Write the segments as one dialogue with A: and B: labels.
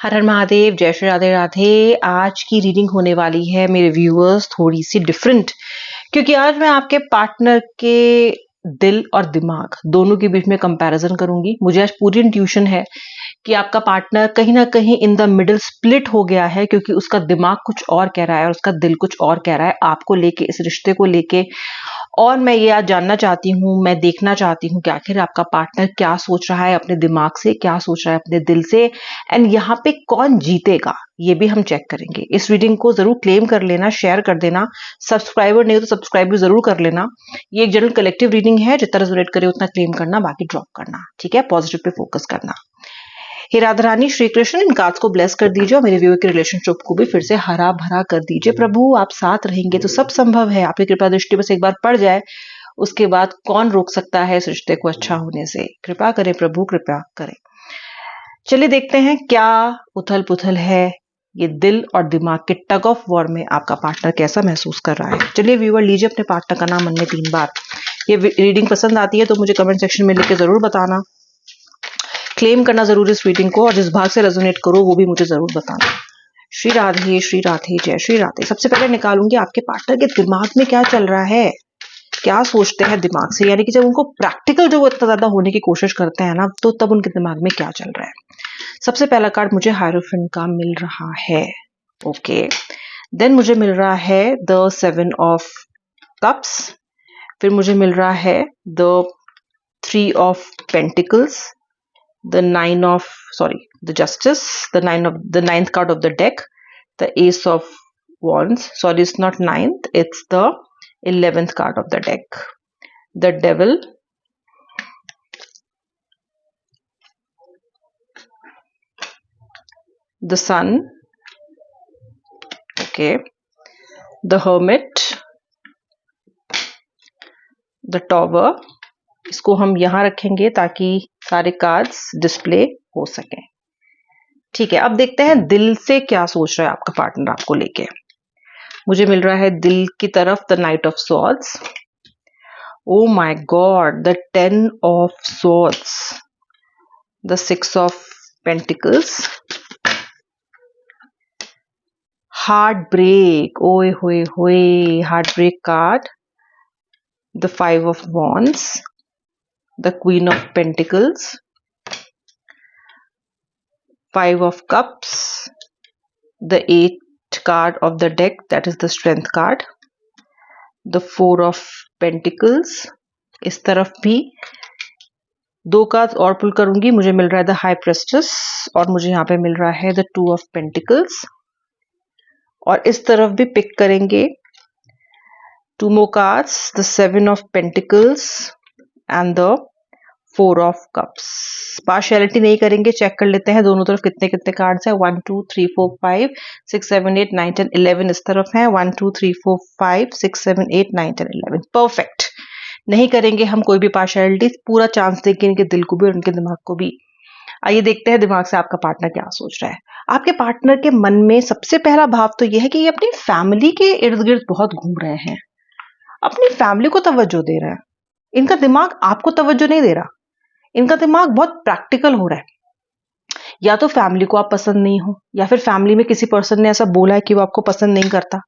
A: हर हर महादेव, जय श्री राधे राधे। आज की रीडिंग होने वाली है मेरे व्यूअर्स थोड़ी सी डिफरेंट, क्योंकि आज मैं आपके पार्टनर के दिल और दिमाग दोनों के बीच में कंपैरिजन करूंगी। मुझे आज पूरी इंट्यूशन है कि आपका पार्टनर कहीं ना कहीं इन द मिडिल स्प्लिट हो गया है, क्योंकि उसका दिमाग कुछ और कह रहा है और उसका दिल कुछ और कह रहा है आपको लेके, इस रिश्ते को लेके। और मैं ये आज जानना चाहती हूँ, मैं देखना चाहती हूँ कि आखिर आपका पार्टनर क्या सोच रहा है अपने दिमाग से, क्या सोच रहा है अपने दिल से, एंड यहाँ पे कौन जीतेगा ये भी हम चेक करेंगे। इस रीडिंग को जरूर क्लेम कर लेना, शेयर कर देना। सब्सक्राइबर नहीं हो तो सब्सक्राइब भी जरूर कर लेना। ये एक जनरल कलेक्टिव रीडिंग है, जितना रेजोनेट करे उतना क्लेम करना, बाकी ड्रॉप करना, ठीक है। पॉजिटिव पे फोकस करना। हे राधा रानी श्री कृष्ण, इन कार्ड्स को ब्लेस कर दीजिए और मेरे व्यूअर के रिलेशनशिप को भी फिर से हरा भरा कर दीजिए। प्रभु आप साथ रहेंगे तो सब संभव है। आपकी कृपा दृष्टि बस एक बार पड़ जाए, उसके बाद कौन रोक सकता है इस रिश्ते को अच्छा होने से। कृपा करें प्रभु, कृपा करें। चलिए देखते हैं क्या उथल पुथल है ये दिल और दिमाग के टग ऑफ वॉर में। आपका पार्टनर कैसा महसूस कर रहा है। चलिए व्यूअर, लीजिए अपने पार्टनर का नाम मन में 3 बार। ये रीडिंग पसंद आती है तो मुझे कमेंट सेक्शन में लिख के जरूर बताना। क्लेम करना जरूर इस रीडिंग को, और जिस भाग से रेजोनेट करो वो भी मुझे जरूर बताना। श्री राधे जय श्री राधे। सबसे पहले निकालूंगी आपके पार्टनर के दिमाग में क्या चल रहा है, क्या सोचते हैं दिमाग से। यानी कि जब उनको प्रैक्टिकल जो वो इतना ज्यादा होने की कोशिश करते हैं ना, तो तब उनके दिमाग में क्या चल रहा है। सबसे पहला कार्ड मुझे हायरोफेंट का मिल रहा है। ओके, देन मुझे मिल रहा है द 7 ऑफ कप्स। फिर मुझे मिल रहा है the 3 of pentacles, the 9 of the justice, the 9th card of the deck, the ace of wands. Sorry, it's not 9th, it's the 11th card of the deck, the devil, the sun, okay, the hermit, the tower. इसको हम यहां रखेंगे ताकि सारे cards display हो सके। ठीक है, अब देखते हैं दिल से क्या सोच रहा है आपका पार्टनर आपको लेके। मुझे मिल रहा है दिल की तरफ the night of swords. Oh my God, the 10 of swords, the 6 of pentacles, heartbreak, oye hoye hoye, heartbreak card, the 5 of wands, the queen of pentacles, 5 of cups, the 8th card of the deck, that is the strength card, the 4 of pentacles। इस तरफ भी 2 card और पुल करूंगी। मुझे मिल रहा है the high प्रेस्टेस, और मुझे यहाँ पे मिल रहा है द 2 ऑफ पेंटिकल्स। और इस तरफ भी पिक करेंगे 2 more cards, the 7 of pentacles and the 4 of cups. Partiality नहीं करेंगे, चेक कर लेते हैं दोनों तरफ कितने कितने कार्ड्स हैं। 1 2 3 4 5 6 7 8 9 10 11 इस तरफ है। 1 2 3 4 5 6 7 8 9 10 11 परफेक्ट। नहीं करेंगे हम कोई भी पार्शियलिटी, पूरा चांस देंगे इनके दिल को भी और इनके दिमाग को भी। आइए देखते हैं दिमाग से आपका पार्टनर क्या सोच रहा है। आपके पार्टनर के मन में सबसे पहला भाव तो यह है कि ये अपनी फैमिली के इर्द गिर्द बहुत घूम रहे हैं, अपनी फैमिली को तवज्जो दे रहे हैं। इनका दिमाग आपको तवज्जो नहीं दे रहा, इनका दिमाग बहुत प्रैक्टिकल हो रहा है। या तो फैमिली को आप पसंद नहीं हो, या फिर फैमिली में किसी पर्सन ने ऐसा बोला है कि वो आपको पसंद नहीं करता,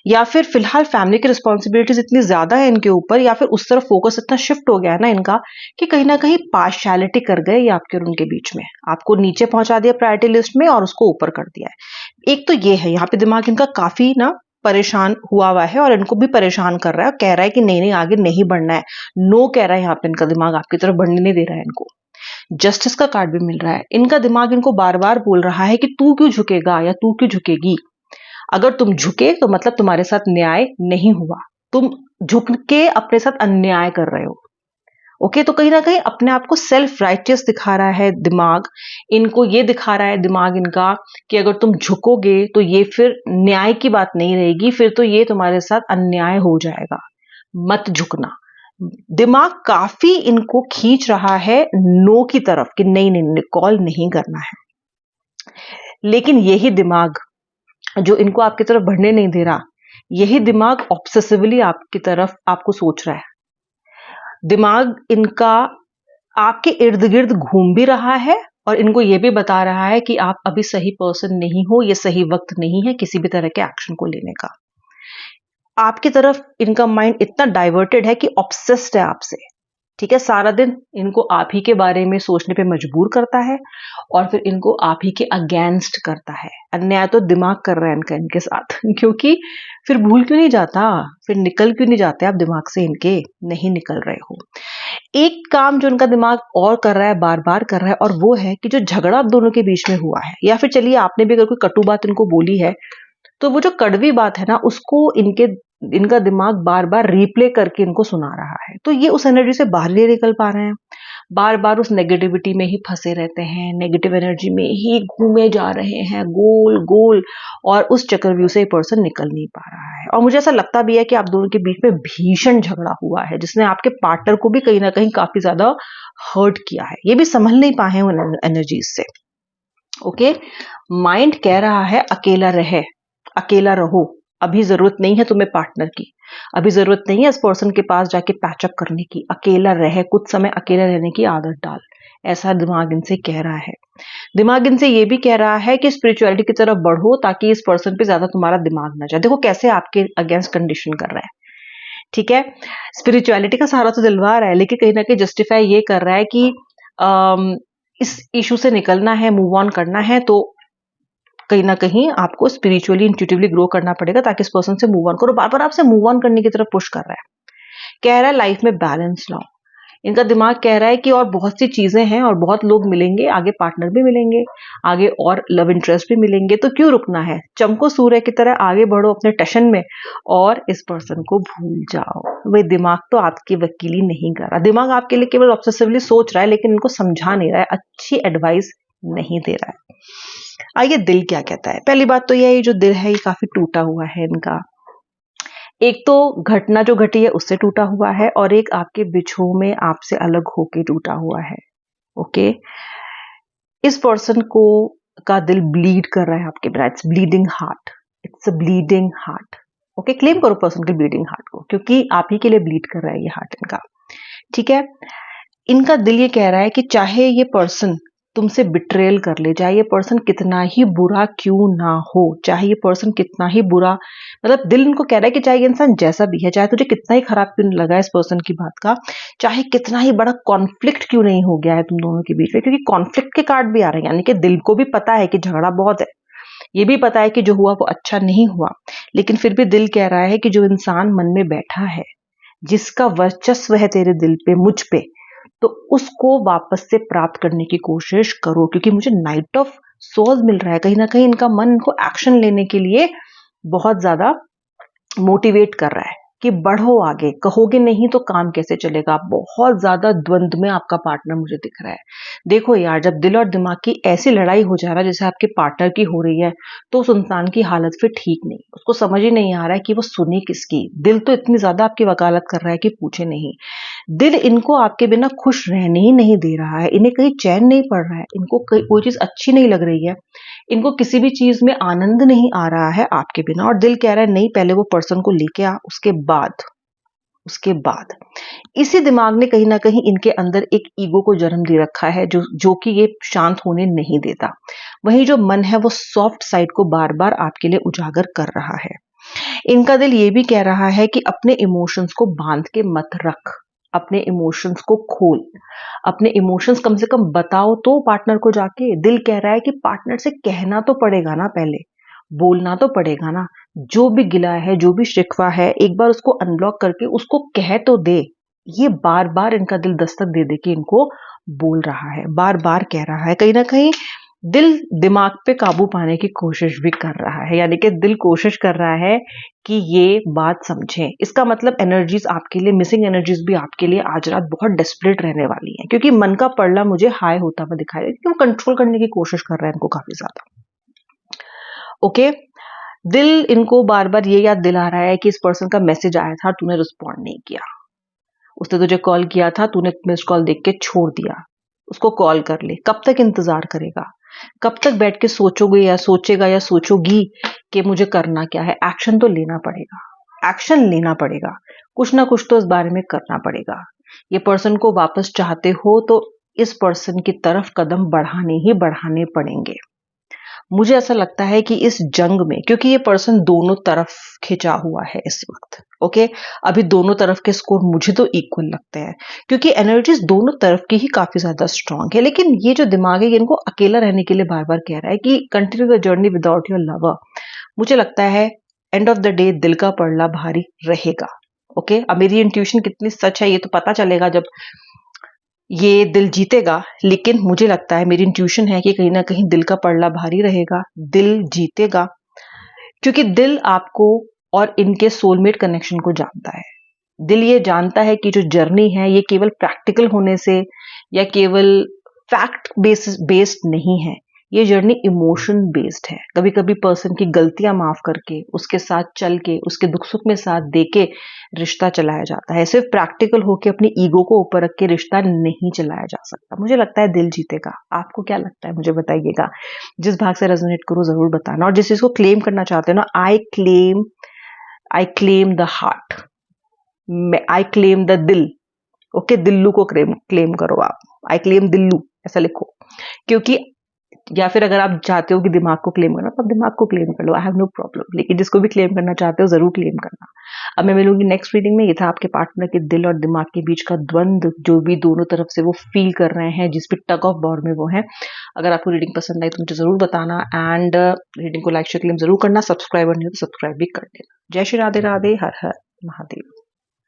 A: या फिर फिलहाल फैमिली की रिस्पॉन्सिबिलिटीज इतनी ज्यादा है इनके ऊपर, या फिर उस तरफ फोकस इतना शिफ्ट हो गया है ना इनका कि कहीं ना कहीं पार्शियलिटी कर गए ये आपके और उनके बीच में। आपको नीचे पहुंचा दिया प्रायोरिटी लिस्ट में और उसको ऊपर कर दिया है। एक तो ये है, यहाँ पे दिमाग इनका काफी ना परेशान हुआ है और इनको भी परेशान कर रहा है और कह रहा है कि नहीं नहीं आगे नहीं बढ़ना है। नो कह रहा है यहाँ पे इनका दिमाग, आपकी तरफ बढ़ने नहीं दे रहा है इनको। जस्टिस का कार्ड भी मिल रहा है। इनका दिमाग इनको बार बार बोल रहा है कि तू क्यों झुकेगा या तू क्यों झुकेगी। अगर तुम झुके तो मतलब तुम्हारे साथ न्याय नहीं हुआ, तुम झुक के अपने साथ अन्याय कर रहे हो। ओके, तो कहीं ना कहीं अपने आप को सेल्फ राइटियस दिखा रहा है दिमाग। इनको ये दिखा रहा है दिमाग इनका कि अगर तुम झुकोगे तो ये फिर न्याय की बात नहीं रहेगी, फिर तो ये तुम्हारे साथ अन्याय हो जाएगा, मत झुकना। दिमाग काफी इनको खींच रहा है नो की तरफ कि नहीं नहीं नहीं, कॉल नहीं करना है। लेकिन यही दिमाग जो इनको आपकी तरफ बढ़ने नहीं दे रहा, यही दिमाग ऑब्सेसिवली आपकी तरफ आपको सोच रहा है। दिमाग इनका आपके इर्द गिर्द घूम भी रहा है और इनको ये भी बता रहा है कि आप अभी सही पर्सन नहीं हो, ये सही वक्त नहीं है किसी भी तरह के एक्शन को लेने का। आपकी तरफ इनका माइंड इतना डाइवर्टेड है कि ऑब्सेस्ड है आपसे, ठीक है। सारा दिन इनको आप ही के बारे में सोचने पे मजबूर करता है और फिर इनको आप ही के अगेंस्ट करता है। अन्याय तो दिमाग कर रहा है इनका इनके साथ क्योंकि फिर भूल क्यों नहीं जाता, फिर निकल क्यों नहीं जाते आप दिमाग से, इनके नहीं निकल रहे हो। एक काम जो इनका दिमाग और कर रहा है, बार बार कर रहा है, और वो है कि जो झगड़ा आप दोनों के बीच में हुआ है, या फिर चलिए आपने भी अगर कोई कटु बात इनको बोली है, तो वो जो कड़वी बात है ना, उसको इनका दिमाग बार बार रिप्ले करके इनको सुना रहा है। तो ये उस एनर्जी से बाहर नहीं निकल पा रहे हैं, बार बार उस नेगेटिविटी में ही फंसे रहते हैं, नेगेटिव एनर्जी में ही घूमे जा रहे हैं गोल गोल, और उस चक्रव्यूह से पर्सन निकल नहीं पा रहा है। और मुझे ऐसा लगता भी है कि आप दोनों के बीच में भीषण झगड़ा हुआ है, जिसने आपके पार्टनर को भी कहीं ना कहीं काफी ज्यादा हर्ट किया है। ये भी संभल नहीं पाए हैं उन एनर्जीज से। ओके, माइंड कह रहा है अकेला रहो, अभी जरूरत नहीं है तुम्हें पार्टनर की, अभी जरूरत नहीं है इस पर्सन के पास जाके पैचअप करने की, अकेला रहे, कुछ समय अकेला रहने की आदत डाल, ऐसा दिमाग इनसे कह रहा है। दिमाग इनसे ये भी कह रहा है कि स्पिरिचुअलिटी की तरफ बढ़ो ताकि इस पर्सन पे ज्यादा तुम्हारा दिमाग ना जाए। देखो कैसे आपके अगेंस्ट कंडीशन कर रहा है, ठीक है। स्पिरिचुअलिटी का सहारा तो दिलवा रहा है, लेकिन कहीं ना कहीं जस्टिफाई ये कर रहा है कि इस इशू से निकलना है, मूव ऑन करना है, तो कहीं ना कहीं आपको स्पिरिचुअली इंट्यूटिवली ग्रो करना पड़ेगा ताकि इस पर्सन से मूव ऑन करो। बार बार आपसे मूव ऑन करने की तरफ पुश कर रहा है, कह रहा है लाइफ में बैलेंस लाओ। इनका दिमाग कह रहा है कि और बहुत सी चीजें हैं और बहुत लोग मिलेंगे आगे, पार्टनर भी मिलेंगे आगे और लव इंटरेस्ट भी मिलेंगे, तो क्यों रुकना है, चमको सूर्य की तरह आगे बढ़ो अपने टशन में और इस पर्सन को भूल जाओ। वे दिमाग तो आपकी वकीली नहीं कर रहा, दिमाग आपके लिए केवल ऑब्सेसिवली सोच रहा है, लेकिन इनको समझा नहीं रहा है, अच्छी एडवाइस नहीं दे रहा है। आइए दिल क्या कहता है। पहली बात तो यह है, जो दिल है ये काफी टूटा हुआ है इनका। एक तो घटना जो घटी है उससे टूटा हुआ है, और एक आपके बिछोह में आपसे अलग होके टूटा हुआ है। ओके, इस पर्सन को का दिल ब्लीड कर रहा है आपके बिना, it's bleeding heart, it's a bleeding heart. Okay, claim करो पर्सन के ब्लीडिंग हार्ट को, क्योंकि आप ही के लिए ब्लीड कर रहा है ये हार्ट इनका, ठीक है। इनका दिल ये कह रहा है कि चाहे ये पर्सन तुमसे बिट्रेल कर ले, चाहे ये पर्सन कितना ही बुरा क्यों ना हो, चाहे ये पर्सन कितना ही बुरा, मतलब दिल इनको कह रहा है कि चाहे ये इंसान जैसा भी है, चाहे तुझे कितना ही खराब क्यों लगा इस पर्सन की बात का, चाहे कितना ही बड़ा कॉन्फ्लिक्ट क्यों नहीं हो गया है तुम दोनों के बीच में, क्योंकि कॉन्फ्लिक्ट के कार्ड भी आ रहे हैं, यानी कि दिल को भी पता है कि झगड़ा बहुत है, ये भी पता है कि जो हुआ वो अच्छा नहीं हुआ, लेकिन फिर भी दिल कह रहा है कि जो इंसान मन में बैठा है, जिसका वर्चस्व है तेरे दिल पे, मुझ पे, तो उसको वापस से प्राप्त करने की कोशिश करो, क्योंकि मुझे नाइट ऑफ सोल्स मिल रहा है। कहीं ना कहीं इनका मन इनको एक्शन लेने के लिए बहुत ज्यादा मोटिवेट कर रहा है कि बढ़ो आगे, कहोगे नहीं तो काम कैसे चलेगा। बहुत ज्यादा द्वंद्व में आपका पार्टनर मुझे दिख रहा है। देखो यार, जब दिल और दिमाग की ऐसी लड़ाई हो जा रहा है जैसे आपके पार्टनर की हो रही है, तो उस इंसान की हालत फिर ठीक नहीं, उसको समझ ही नहीं आ रहा है कि वो सुने किसकी। दिल तो इतनी ज्यादा आपकी वकालत कर रहा है कि पूछे नहीं। दिल इनको आपके बिना खुश रहने ही नहीं दे रहा है, इन्हें कहीं चैन नहीं पड़ रहा है, इनको कोई चीज अच्छी नहीं लग रही है, इनको किसी भी चीज में आनंद नहीं आ रहा है आपके बिना। और दिल कह रहा है नहीं, पहले वो पर्सन को लेके आ, उसके बाद इसी दिमाग ने कहीं ना कहीं इनके अंदर एक ईगो को जन्म दे रखा है, जो कि ये शांत होने नहीं देता। वहीं जो मन है वो सॉफ्ट साइड को बार बार आपके लिए उजागर कर रहा है। इनका दिल ये भी कह रहा है कि अपने इमोशंस को बांध के मत रख, अपने इमोशंस को खोल, अपने इमोशंस कम से कम बताओ तो पार्टनर को जाके। दिल कह रहा है कि पार्टनर से कहना तो पड़ेगा ना, पहले बोलना तो पड़ेगा ना, जो भी गिला है, जो भी शिकवा है, एक बार उसको अनब्लॉक करके उसको कह तो दे। ये बार बार इनका दिल दस्तक दे दे के इनको बोल रहा है, बार बार कह रहा है। कहीं ना कहीं दिल दिमाग पे काबू पाने की कोशिश भी कर रहा है, यानी कि दिल कोशिश कर रहा है कि ये बात समझे। इसका मतलब एनर्जीज आपके लिए, मिसिंग एनर्जीज भी आपके लिए आज रात बहुत डेस्परेट रहने वाली हैं, क्योंकि मन का पड़ला मुझे हाई होता हुआ दिखाई दे, क्योंकि वो कंट्रोल करने की कोशिश कर रहा है इनको काफी ज्यादा। ओके, दिल इनको बार बार ये याद दिला रहा है कि इस पर्सन का मैसेज आया था, तूने रिस्पॉन्ड नहीं किया, उसने तुझे कॉल किया था, तूने मिस्ड कॉल देख के छोड़ दिया, उसको कॉल कर ले। कब तक इंतजार करेगा, कब तक बैठ के सोचोगे या सोचेगा या सोचोगी कि मुझे करना क्या है। एक्शन तो लेना पड़ेगा, एक्शन लेना पड़ेगा, कुछ ना कुछ तो इस बारे में करना पड़ेगा। ये पर्सन को वापस चाहते हो तो इस पर्सन की तरफ कदम बढ़ाने ही बढ़ाने पड़ेंगे। मुझे ऐसा लगता है कि इस जंग में, क्योंकि ये पर्सन दोनों तरफ खिंचा हुआ है इस वक्त, ओके, अभी दोनों तरफ के स्कोर मुझे तो इक्वल लगते हैं, क्योंकि एनर्जीज दोनों तरफ की ही काफी ज्यादा स्ट्रांग है। लेकिन ये जो दिमाग है, इनको अकेला रहने के लिए बार बार कह रहा है कि continue the journey without your lover. मुझे लगता है एंड ऑफ द डे दिल का पड़ला भारी रहेगा। ओके, अब मेरी इंट्यूशन कितनी सच है ये तो पता चलेगा जब ये दिल जीतेगा, लेकिन मुझे लगता है, मेरी इंट्यूशन है कि कहीं ना कहीं दिल का पड़ला भारी रहेगा, दिल जीतेगा, क्योंकि दिल आपको और इनके सोलमेट कनेक्शन को जानता है। दिल ये जानता है कि जो जर्नी है ये केवल प्रैक्टिकल होने से या केवल फैक्ट बेस्ड नहीं है, ये जर्नी इमोशन बेस्ड है। कभी कभी पर्सन की गलतियां माफ करके, उसके साथ चल के, उसके दुख सुख में साथ दे के रिश्ता चलाया जाता है। सिर्फ प्रैक्टिकल होके अपनी ईगो को ऊपर रख के रिश्ता नहीं चलाया जा सकता। मुझे लगता है दिल जीतेगा। आपको क्या लगता है मुझे बताइएगा। जिस भाग से रेजोनेट करो जरूर बताना, और जिस चीज को क्लेम करना चाहते हो ना, I claim the heart, I claim the दिल। ओके, दिल्लू को क्लेम करो आप, आई क्लेम दिल्लू ऐसा लिखो। क्योंकि या फिर अगर आप चाहते हो कि दिमाग को क्लेम करना, तो आप दिमाग को क्लेम कर लो, आई हैव नो प्रॉब्लम। लेकिन जिसको भी क्लेम करना चाहते हो जरूर क्लेम करना। अब मैं मिलूंगी नेक्स्ट रीडिंग में। ये था आपके पार्टनर के दिल और दिमाग के बीच का द्वंद, जो भी दोनों तरफ से वो फील कर रहे हैं, जिस भी टग ऑफ वॉर में वो है। अगर आपको रीडिंग पसंद आई तो मुझे जरूर बताना, एंड रीडिंग को लाइक शेयर क्लेम जरूर करना। सब्सक्राइबर नहीं हो तो सब्सक्राइब भी कर देना। जय श्री राधे राधे, हर हर महादेव।